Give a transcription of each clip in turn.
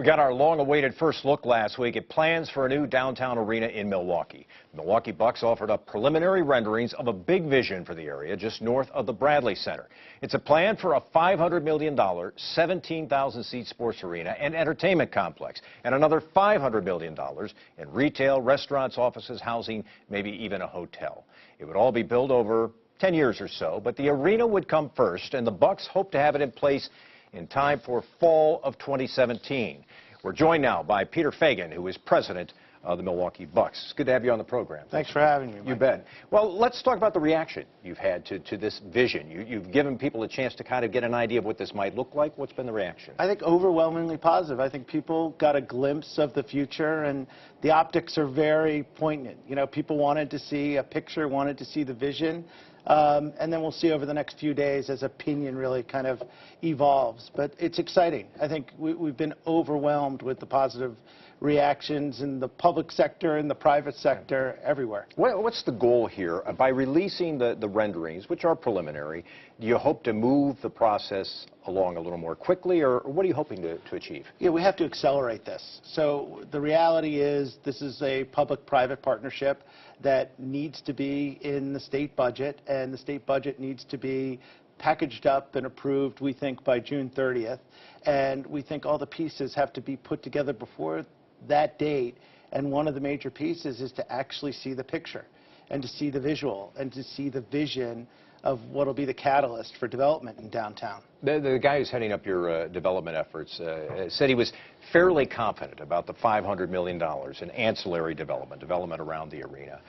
We got our long-awaited first look last week at plans for a new downtown arena in Milwaukee. The Milwaukee Bucks offered up preliminary renderings of a big vision for the area just north of the Bradley Center. It's a plan for a $500 million, 17,000-seat sports arena and entertainment complex, and another $500 million in retail, restaurants, offices, housing, maybe even a hotel. It would all be built over 10 years or so, but the arena would come first, and the Bucks hope to have it in place in time for fall of 2017. We're joined now by Peter Feigin, who is president of the Milwaukee Bucks. It's good to have you on the program. Thanks for having me, Mike. You bet. Well, let's talk about the reaction you've had to this vision. You've given people a chance to kind of get an idea of what this might look like. What's been the reaction? I think overwhelmingly positive. I think people got a glimpse of the future, and the optics are very poignant. You know, people wanted to see a picture, wanted to see the vision. And then we'll see over the next few days as opinion really kind of evolves. But it's exciting. I think we've been overwhelmed with the positive reactions in the public sector and the private sector everywhere. What's the goal here? By releasing the renderings, which are preliminary, do you hope to move the process along a little more quickly, or what are you hoping to achieve? Yeah, we have to accelerate this. So the reality is this is a public-private partnership that needs to be in the state budget, and the state budget needs to be packaged up and approved, we think, by June 30th. And we think all the pieces have to be put together before that date. And one of the major pieces is to actually see the picture and to see the visual and to see the vision of what will be the catalyst for development in downtown. The guy who's heading up your development efforts said he was fairly confident about the $500 million in ancillary development around the arena.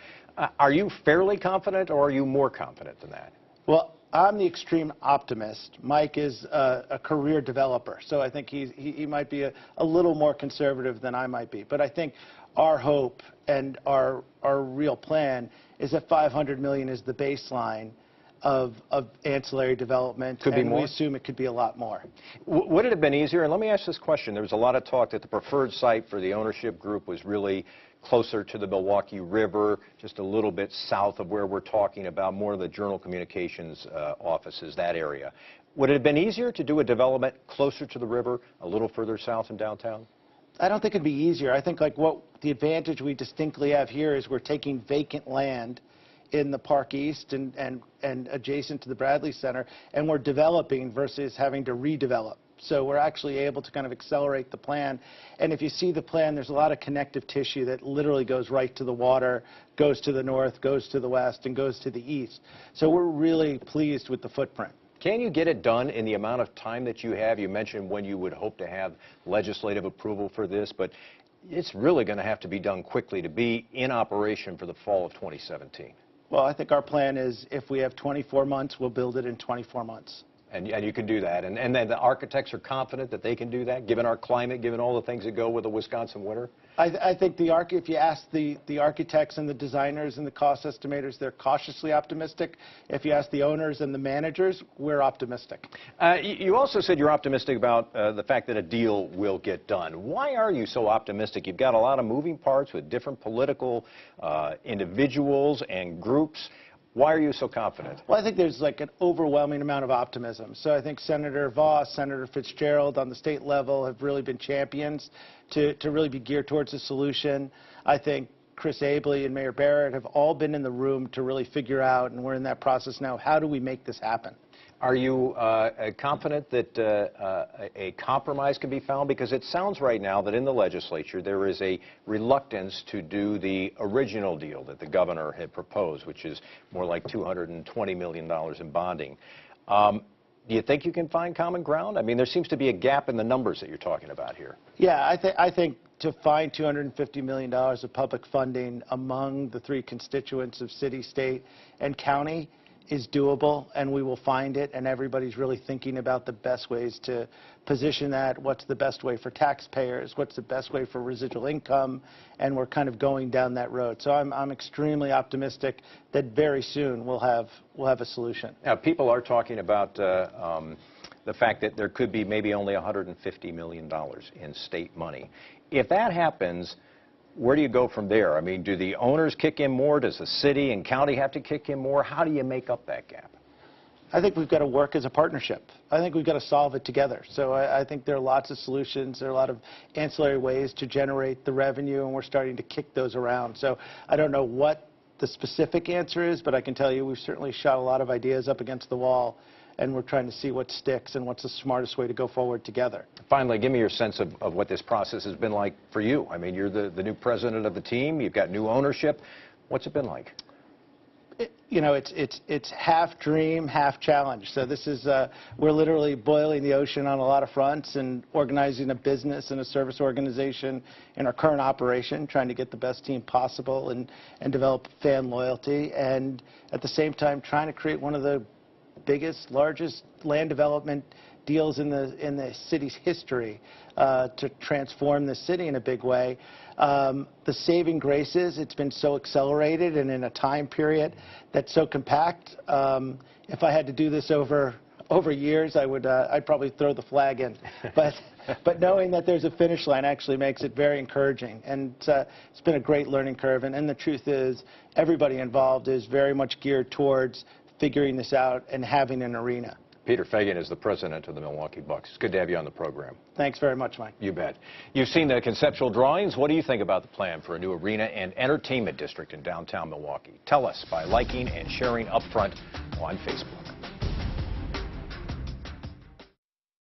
Are you fairly confident, or are you more confident than that? Well, I'm the extreme optimist. Mike is a career developer, so I think he might be a little more conservative than I might be. But I think our hope and our real plan is that $500 million is the baseline of ancillary development. Could be more? We assume it could be a lot more. Would it have been easier? And let me ask this question. There was a lot of talk that the preferred site for the ownership group was really closer to the Milwaukee River, just a little bit south of where we're talking about, more of the Journal Communications offices, that area. Would it have been easier to do a development closer to the river, a little further south in downtown? I don't think it'd be easier. I think like what the advantage we distinctly have here is we're taking vacant land in the Park East and adjacent to the Bradley Center, and we're developing versus having to redevelop. So we're actually able to kind of accelerate the plan. And if you see the plan, there's a lot of connective tissue that literally goes right to the water, goes to the north, goes to the west, and goes to the east. So we're really pleased with the footprint. Can you get it done in the amount of time that you have? You mentioned when you would hope to have legislative approval for this, but it's really going to have to be done quickly to be in operation for the fall of 2017. Well, I think our plan is if we have 24 months, we'll build it in 24 months. And you can do that. And then the architects are confident that they can do that, given our climate, given all the things that go with the Wisconsin winter? I think if you ask the architects and the designers and the cost estimators, they're cautiously optimistic. If you ask the owners and the managers, we're optimistic. You also said you're optimistic about the fact that a deal will get done. Why are you so optimistic? You've got a lot of moving parts with different political individuals and groups. Why are you so confident? Well, I think there's like an overwhelming amount of optimism. So I think Senator Vos, Senator Fitzgerald on the state level have really been champions to really be geared towards a solution. I think Chris Abele and Mayor Barrett have all been in the room to really figure out, and we're in that process now, how do we make this happen? Are you confident that a compromise can be found? Because it sounds right now that in the legislature there is a reluctance to do the original deal that the governor had proposed, which is more like $220 million in bonding. Do you think you can find common ground? I mean, there seems to be a gap in the numbers that you're talking about here. Yeah, I think to find $250 million of public funding among the three constituents of city, state, and county is doable, and we will find it, and everybody's really thinking about the best ways to position that, what's the best way for taxpayers, what's the best way for residual income, and we're kind of going down that road. So I'm extremely optimistic that very soon we'll have a solution. Now, people are talking about the fact that there could be maybe only $150 million in state money. If that happens, where do you go from there? I mean, do the owners kick in more? Does the city and county have to kick in more? How do you make up that gap? I think we've got to work as a partnership. I think we've got to solve it together. So I think there are lots of solutions. There are a lot of ancillary ways to generate the revenue, and we're starting to kick those around. So I don't know what the specific answer is, but I can tell you we've certainly shot a lot of ideas up against the wall, and we're trying to see what sticks and what's the smartest way to go forward together. Finally, give me your sense of what this process has been like for you. I mean, you're the new president of the team. You've got new ownership. What's it been like? You know, it's half dream, half challenge. So this is, we're literally boiling the ocean on a lot of fronts and organizing a business and a service organization in our current operation, trying to get the best team possible and develop fan loyalty. And at the same time, trying to create one of the biggest, largest land development deals in the city's history to transform the city in a big way. The saving grace is it's been so accelerated and in a time period that's so compact. If I had to do this over years, I'd probably throw the flag in. But knowing that there's a finish line actually makes it very encouraging. And it's been a great learning curve. And the truth is, everybody involved is very much geared towards figuring this out and having an arena. Peter Feigin is the president of the Milwaukee Bucks. It's good to have you on the program. Thanks very much, Mike. You bet. You've seen the conceptual drawings. What do you think about the plan for a new arena and entertainment district in downtown Milwaukee? Tell us by liking and sharing upfront on Facebook.